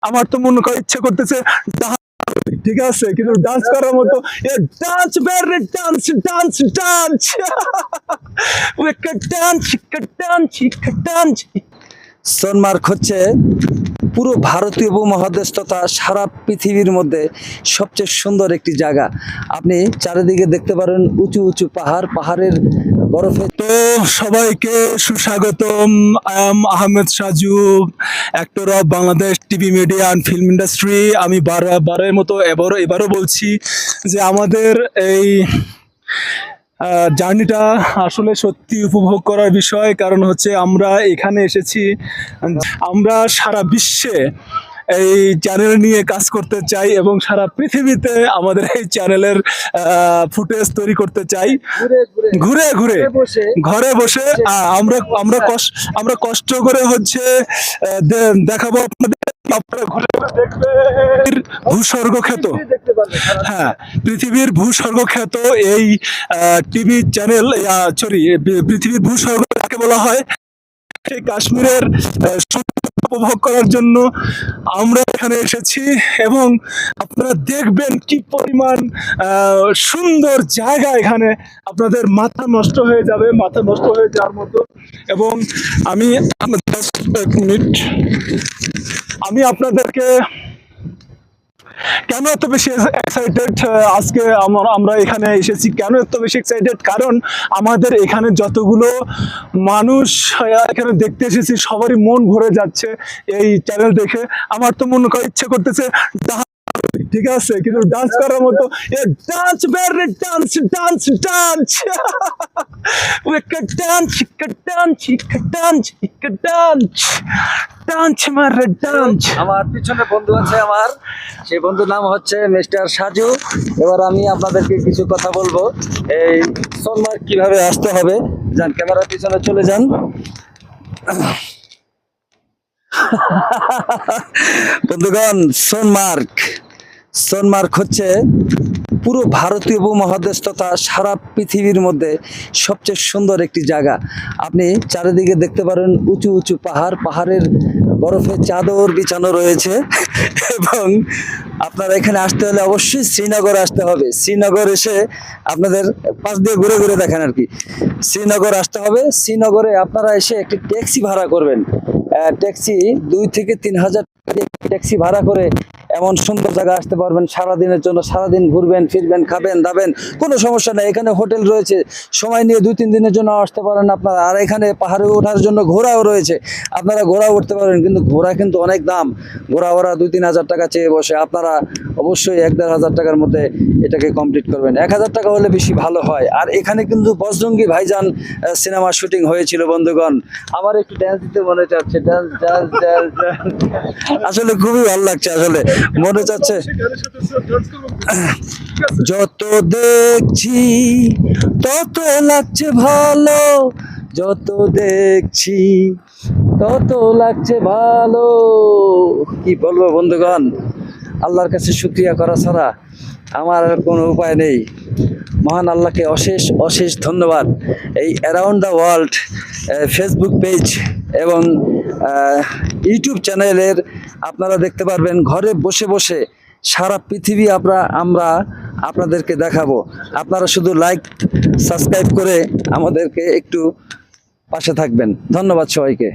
আমার তো মনে করে ইচ্ছে করতেছে ঠিক আছে, কিন্তু ডান্স করার মতো ডান্স বেরে dance dance dance dance dance dance. Sonamarg হচ্ছে পুরো ভারতীয় উপমহাদেশ তথা সারা পৃথিবীর মধ্যে সবচেয়ে সুন্দর একটি জায়গা। আপনি চারিদিকে দেখতে পারেন উঁচু উঁচু পাহাড়, পাহাড়ের বরফে। তো সবাইকে সুস্বাগতম। I am Ahmed Saju, actor of Bangladesh TV media and film industry. আমি বারের মতো এবারও বলছি যে আমাদের এই জার্নিটা আসলে সত্যি উপভোগ করার বিষয়। কারণ হচ্ছে আমরা এখানে এসেছি, আমরা সারা বিশ্বে এই চ্যানেল নিয়ে কাজ করতে চাই এবং সারা পৃথিবীতে আমাদের এই চ্যানেলের ফুটেজ তৈরি করতে চাই। ঘুরে ঘুরে ঘরে বসে আমরা কষ্ট করে হচ্ছে দেখাবো আপনাদের। আপনারা ঘুরে ঘুরে দেখবেন ভূস্বর্গ খ্যাত, হ্যাঁ, পৃথিবীর ভূস্বর্গ খ্যাত এই টিভি চ্যানেল, সরি, পৃথিবীর ভূস্বর্গ কাকে বলা হয়, সেই কাশ্মীরের উপভোগ করার জন্য আমরা এখানে এসেছি। এবং আপনারা দেখবেন কি পরিমাণ সুন্দর জায়গা এখানে, আপনাদের মাথা নষ্ট হয়ে যাওয়ার মতো। এবং আমি আপনাদেরকে কেন এত বেশি এক্সাইটেড আজকে আমরা এখানে এসেছি, কেন এত বেশি এক্সাইটেড, কারণ আমাদের এখানে যতগুলো মানুষ এখানে দেখতে এসেছি সবারই মন ভরে যাচ্ছে এই চ্যানেল দেখে। আমার তো মনে করে ইচ্ছে করতেছে ঠিক আছে, কিন্তু ডান্স করার মতো ডান্স বেরে dance dance dance dance dance dance dance dance মারে ডান্স। আমার পিছনে বন্ধু আছে, আমার সেই বন্ধুর নাম হচ্ছে মিস্টার সাজু। এবার আমি আপনাদেরকে কিছু কথা বলবো, এই সোনমার্গ কিভাবে আসতে হবে। যান, ক্যামেরার পিছনে চলে যান। বন্ধুগণ, সোনমার্গ হচ্ছে পুরো ভারতীয় উপমহাদেশ তথা সারা পৃথিবীর মধ্যে সবচেয়ে সুন্দর একটি জায়গা। আপনি চারিদিকে দেখতে পারেন উঁচু উঁচু পাহাড়, পাহাড়ের বরফে চাদর বিছানো রয়েছে। এবং আপনারা এখানে আসতে হলে অবশ্যই শ্রীনগর আসতে হবে। শ্রীনগর এসে আপনাদের পাশ দিয়ে ঘুরে ঘুরে দেখেন আর কি, শ্রীনগর আসতে হবে। শ্রীনগরে আপনারা এসে একটি ট্যাক্সি ভাড়া করবেন। ট্যাক্সি 2 থেকে 3 হাজার ট্যাক্সি ভাড়া করে এমন সুন্দর জায়গা আসতে পারবেন সারাদিনের জন্য। সারাদিন ঘুরবেন ফিরবেন, খাবেন দাবেন, কোনো সমস্যা নেই। এখানে হোটেল রয়েছে, সময় নিয়ে 2-3 দিনের জন্য আসতে পারেন আপনারা। আর এখানে পাহাড়ে ওঠার জন্য ঘোড়াও রয়েছে, আপনারা ঘোড়া উঠতে পারেন। কিন্তু ঘোড়া কিন্তু অনেক দাম, ঘোড়া ওরা 2-3 হাজার টাকা চেয়ে বসে। আপনারা অবশ্যই 1-1.5 হাজার টাকার মধ্যে এটাকে কমপ্লিট করবেন। 1 হাজার টাকা হলে বেশি ভালো হয়। আর এখানে কিন্তু বজরঙ্গি ভাইজান সিনেমা শুটিং হয়েছিল। বন্ধুগণ, আমার একটু ড্যান্স দিতে মনে চাচ্ছে, ডান্স ডান্স ডান্স। আসলে খুবই ভালো লাগছে, আসলে মনে চাচ্ছে। যত দেখছি তত লাগছে ভালো, যত দেখছি তত লাগছে ভালো। কি বলবো বন্ধুগণ, আল্লাহর কাছে শুকরিয়া করা ছাড়া আমার আর কোনো উপায় নেই। মহান আল্লাহকে অশেষ অশেষ ধন্যবাদ। এই around the world Facebook page এবং ইউটিউব চ্যানেলের আপনারা দেখতে পারবেন ঘরে বসে বসে সারা পৃথিবী আমরা আপনাদেরকে দেখাবো। আপনারা শুধু লাইক সাবস্ক্রাইব করে আমাদেরকে একটু পাশে থাকবেন। ধন্যবাদ সবাইকে।